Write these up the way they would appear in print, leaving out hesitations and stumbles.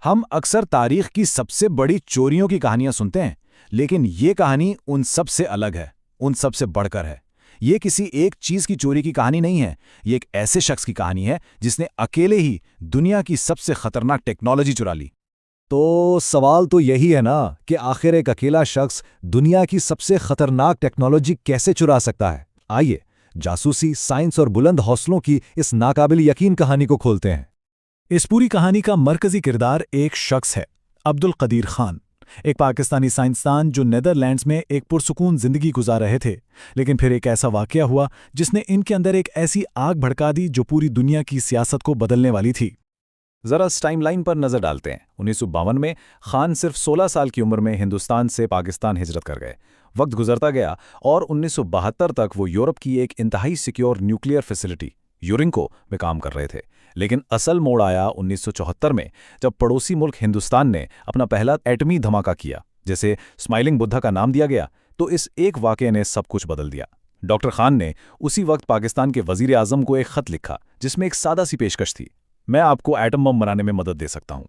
ہم اکثر تاریخ کی سب سے بڑی چوریوں کی کہانیاں سنتے ہیں، لیکن یہ کہانی ان سب سے الگ ہے، ان سب سے بڑھ کر ہے۔ یہ کسی ایک چیز کی چوری کی کہانی نہیں ہے، یہ ایک ایسے شخص کی کہانی ہے جس نے اکیلے ہی دنیا کی سب سے خطرناک ٹیکنالوجی چرا لی۔ تو سوال تو یہی ہے نا کہ آخر ایک اکیلا شخص دنیا کی سب سے خطرناک ٹیکنالوجی کیسے چرا سکتا ہے؟ آئیے جاسوسی، سائنس اور بلند حوصلوں کی اس ناقابل یقین کہانی کو کھولتے ہیں۔ اس پوری کہانی کا مرکزی کردار ایک شخص ہے، عبد القدیر خان، ایک پاکستانی سائنسدان جو نیدرلینڈز میں ایک پرسکون زندگی گزار رہے تھے، لیکن پھر ایک ایسا واقعہ ہوا جس نے ان کے اندر ایک ایسی آگ بھڑکا دی جو پوری دنیا کی سیاست کو بدلنے والی تھی۔ ذرا اس ٹائم لائن پر نظر ڈالتے ہیں۔ 1952 میں خان صرف 16 سال کی عمر میں ہندوستان سے پاکستان ہجرت کر گئے۔ وقت گزرتا گیا اور 1972 تک وہ یورپ کی ایک انتہائی سیکیور نیوکلیئر فیسلٹی یورینکو میں کام کر رہے تھے۔ لیکن اصل موڑ آیا 1974 میں، جب پڑوسی ملک ہندوستان نے اپنا پہلا ایٹمی دھماکہ کیا، جسے اسمائلنگ بدھا کا نام دیا گیا۔ تو اس ایک واقعے نے سب کچھ بدل دیا۔ ڈاکٹر خان نے اسی وقت پاکستان کے وزیر اعظم کو ایک خط لکھا جس میں ایک سادہ سی پیشکش تھی: میں آپ کو ایٹم بم بنانے میں مدد دے سکتا ہوں۔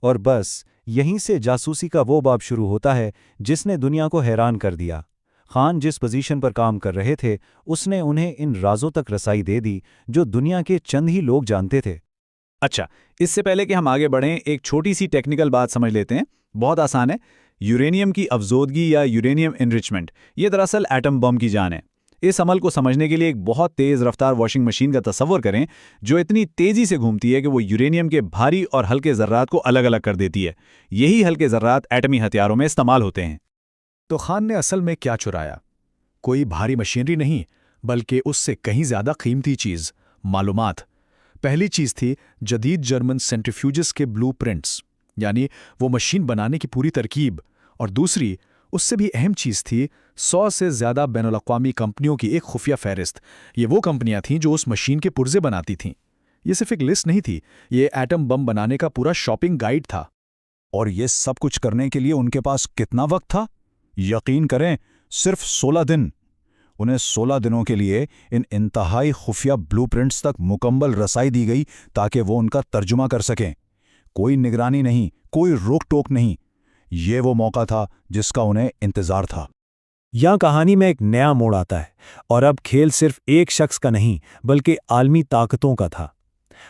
اور بس یہیں سے جاسوسی کا وہ باب شروع ہوتا ہے جس نے دنیا کو حیران کر دیا۔ خان جس پوزیشن پر کام کر رہے تھے، اس نے انہیں ان رازوں تک رسائی دے دی جو دنیا کے چند ہی لوگ جانتے تھے۔ اچھا، اس سے پہلے کہ ہم آگے بڑھیں، ایک چھوٹی سی ٹیکنیکل بات سمجھ لیتے ہیں، بہت آسان ہے۔ یورینیم کی افزودگی یا یورینیم انریچمنٹ، یہ دراصل ایٹم بم کی جان ہے۔ اس عمل کو سمجھنے کے لیے ایک بہت تیز رفتار واشنگ مشین کا تصور کریں جو اتنی تیزی سے گھومتی ہے کہ وہ یورینیم کے بھاری اور ہلکے ذرات کو الگ الگ کر دیتی ہے۔ یہی ہلکے ذرات ایٹمی ہتھیاروں میں استعمال ہوتے ہیں۔ تو خان نے اصل میں کیا چرایا؟ کوئی بھاری مشینری نہیں، بلکہ اس سے کہیں زیادہ قیمتی چیز: معلومات۔ پہلی چیز تھی جدید جرمن سینٹریفیوجز کے بلو پرنٹس، یعنی وہ مشین بنانے کی پوری ترکیب، اور دوسری اس سے بھی اہم چیز تھی 100 سے زیادہ بین الاقوامی کمپنیوں کی ایک خفیہ فہرست۔ یہ وہ کمپنیاں تھیں جو اس مشین کے پرزے بناتی تھیں۔ یہ صرف ایک لسٹ نہیں تھی، یہ ایٹم بم بنانے کا پورا شاپنگ گائیڈ تھا۔ اور یہ سب کچھ کرنے کے لیے ان کے پاس کتنا وقت تھا؟ یقین کریں، صرف 16 دن۔ انہیں 16 دنوں کے لیے ان انتہائی خفیہ بلو پرنٹس تک مکمل رسائی دی گئی تاکہ وہ ان کا ترجمہ کر سکیں۔ کوئی نگرانی نہیں، کوئی روک ٹوک نہیں۔ یہ وہ موقع تھا جس کا انہیں انتظار تھا۔ یہاں کہانی میں ایک نیا موڑ آتا ہے، اور اب کھیل صرف ایک شخص کا نہیں بلکہ عالمی طاقتوں کا تھا۔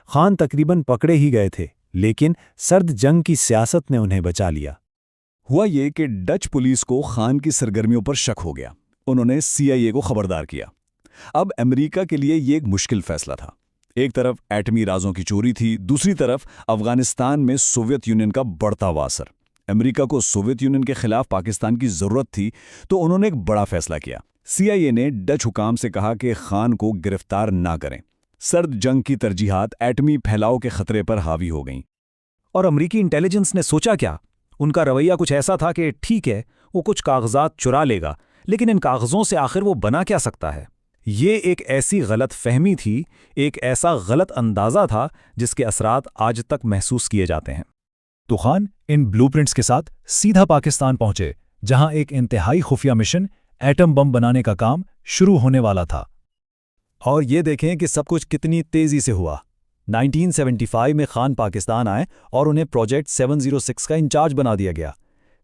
خان تقریباً پکڑے ہی گئے تھے، لیکن سرد جنگ کی سیاست نے انہیں بچا لیا۔ ہوا یہ کہ ڈچ پولیس کو خان کی سرگرمیوں پر شک ہو گیا۔ انہوں نے CIA کو خبردار کیا۔ اب امریکہ کے لیے یہ ایک مشکل فیصلہ تھا۔ ایک طرف ایٹمی رازوں کی چوری تھی، دوسری طرف افغانستان میں سوویت یونین کا بڑھتا ہوا اثر۔ امریکہ کو سوویت یونین کے خلاف پاکستان کی ضرورت تھی، تو انہوں نے ایک بڑا فیصلہ کیا۔ CIA نے ڈچ حکام سے کہا کہ خان کو گرفتار نہ کریں۔ سرد جنگ کی ترجیحات ایٹمی پھیلاؤ کے خطرے پر حاوی ہو گئیں۔ اور امریکی انٹیلیجنس نے سوچا کیا؟ ان کا رویہ کچھ ایسا تھا کہ ٹھیک ہے، وہ کچھ کاغذات چرا لے گا، لیکن ان کاغذوں سے آخر وہ بنا کیا سکتا ہے؟ یہ ایک ایسی غلط فہمی تھی، ایک ایسا غلط اندازہ تھا جس کے اثرات آج تک محسوس کیے جاتے ہیں۔ تو خان ان بلو پرنٹس کے ساتھ سیدھا پاکستان پہنچے، جہاں ایک انتہائی خفیہ مشن ایٹم بم بنانے کا کام شروع ہونے والا تھا۔ اور یہ دیکھیں کہ سب کچھ کتنی تیزی سے ہوا۔ 1975 میں خان پاکستان آئے اور انہیں پروجیکٹ 706 کا انچارج بنا دیا گیا۔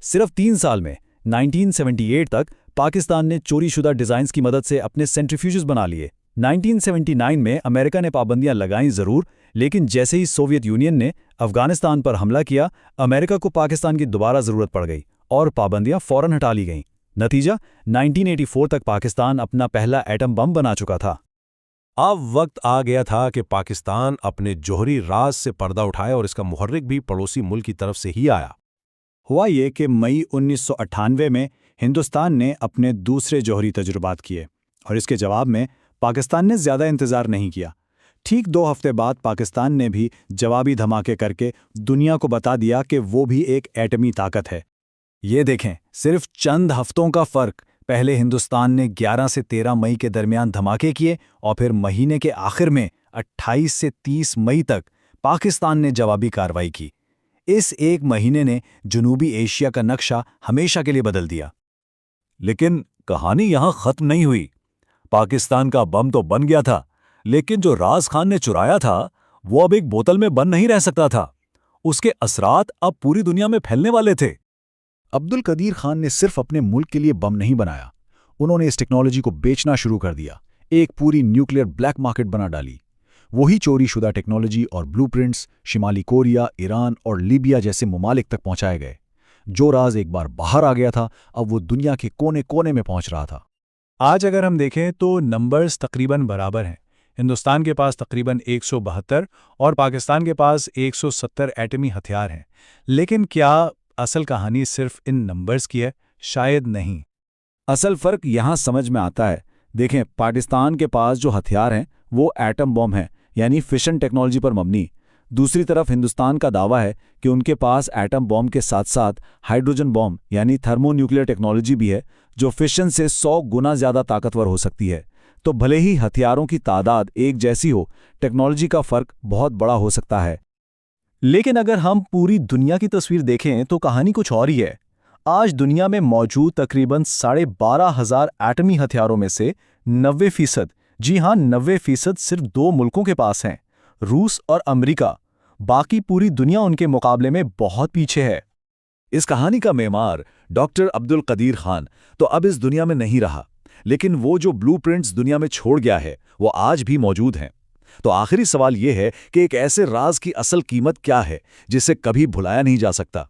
صرف 3 سال میں 1978 تک پاکستان نے چوری شدہ ڈیزائنز کی مدد سے اپنے سینٹریفیوجز بنا لیے۔ 1979 میں امریکہ نے پابندیاں لگائیں ضرور، لیکن جیسے ہی سوویت یونین نے افغانستان پر حملہ کیا، امریکہ کو پاکستان کی دوبارہ ضرورت پڑ گئی اور پابندیاں فوراً ہٹا لی گئیں۔ نتیجہ 1984 تک پاکستان اپنا پہلا ایٹم بم بنا چکا تھا۔ اب وقت آ گیا تھا کہ پاکستان اپنے جوہری راز سے پردہ اٹھائے، اور اس کا محرک بھی پڑوسی ملک کی طرف سے ہی آیا۔ ہوا یہ کہ مئی 1998 میں ہندوستان نے اپنے دوسرے جوہری تجربات کیے، اور اس کے جواب میں پاکستان نے زیادہ انتظار نہیں کیا۔ ٹھیک 2 ہفتے بعد پاکستان نے بھی جوابی دھماکے کر کے دنیا کو بتا دیا کہ وہ بھی ایک ایٹمی طاقت ہے۔ یہ دیکھیں، صرف چند ہفتوں کا فرق۔ پہلے ہندوستان نے 11 سے 13 مئی کے درمیان دھماکے کیے، اور پھر مہینے کے آخر میں 28 سے 30 مئی تک پاکستان نے جوابی کارروائی کی۔ اس ایک مہینے نے جنوبی ایشیا کا نقشہ ہمیشہ کے لیے بدل دیا۔ لیکن کہانی یہاں ختم نہیں ہوئی۔ پاکستان کا بم تو بن گیا تھا، لیکن جو راز خان نے چرایا تھا وہ اب ایک بوتل میں بند نہیں رہ سکتا تھا۔ اس کے اثرات اب پوری دنیا میں پھیلنے والے تھے۔ عبد القدیر خان نے صرف اپنے ملک کے لیے بم نہیں بنایا، انہوں نے اس ٹیکنالوجی کو بیچنا شروع کر دیا، ایک پوری نیوکلیئر بلیک مارکیٹ بنا ڈالی۔ وہی چوری شدہ ٹیکنالوجی اور بلو پرنٹس شمالی کوریا، ایران اور لیبیا جیسے ممالک تک پہنچائے گئے۔ جو راز ایک بار باہر آ گیا تھا، اب وہ دنیا کے کونے کونے میں پہنچ رہا تھا۔ آج اگر ہم دیکھیں تو نمبرز تقریباً برابر ہیں۔ ہندوستان کے پاس تقریباً 172 اور پاکستان کے پاس 170 ایٹمی ہتھیار ہیں، لیکن کیا اصل کہانی صرف ان نمبرز کی ہے؟ شاید نہیں۔ اصل فرق یہاں سمجھ میں آتا ہے۔ دیکھیں، پاکستان کے پاس جو ہتھیار ہیں وہ ایٹم بم ہیں، یعنی فشن ٹیکنالوجی پر مبنی۔ دوسری طرف ہندوستان کا دعویٰ ہے کہ ان کے پاس ایٹم بم کے ساتھ ساتھ ہائیڈروجن بم یعنی تھرمو نیوکلیئر ٹیکنالوجی بھی ہے، جو فشن سے 100 گنا زیادہ طاقتور ہو سکتی ہے۔ تو بھلے ہی ہتھیاروں کی تعداد ایک جیسی ہو، ٹیکنالوجی کا فرق بہت بڑا ہو سکتا ہے۔ لیکن اگر ہم پوری دنیا کی تصویر دیکھیں تو کہانی کچھ اور ہی ہے۔ آج دنیا میں موجود تقریباً 12,500 ایٹمی ہتھیاروں میں سے 90%، جی ہاں 90% صرف 2 ملکوں کے پاس ہیں، روس اور امریکہ۔ باقی پوری دنیا ان کے مقابلے میں بہت پیچھے ہے۔ اس کہانی کا معمار ڈاکٹر عبد القدیر خان تو اب اس دنیا میں نہیں رہا، لیکن وہ جو بلو پرنٹس دنیا میں چھوڑ گیا ہے وہ آج بھی موجود ہیں۔ تو آخری سوال یہ ہے کہ ایک ایسے راز کی اصل قیمت کیا ہے جسے کبھی بھلایا نہیں جا سکتا؟